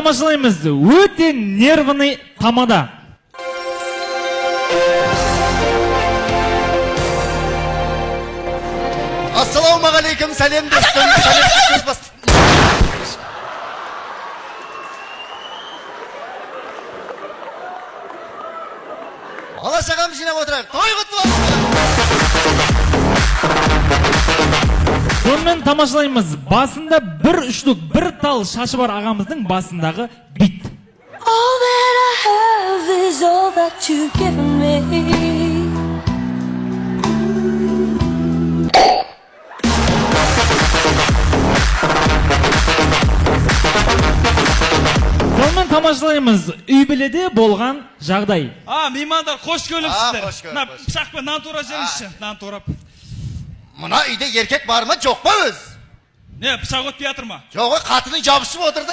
тамашалаймыз. Өте нервный тамада. Ассалаумағалейкум, сәлем достым. Сөз басты. Ала шағам жинап отырайық. Той құтты болсын. Сонымен тамашалаймыз. Басында бір үштік, бір тал шашы бар ағамыздың басындағы бит. All that I have is all that you've given me. Сонымен тамашалаймыз. Үй біледе болған жағдай. Меймандар, қош келіпсіздер. Мына пышақпен нан тура жеңізші. Нан турап. Мына үйде еркек бар ма, жоқ па өз? Не, пышақ өтпей жатыр ма? Жоқ, қатының жабысып отырды.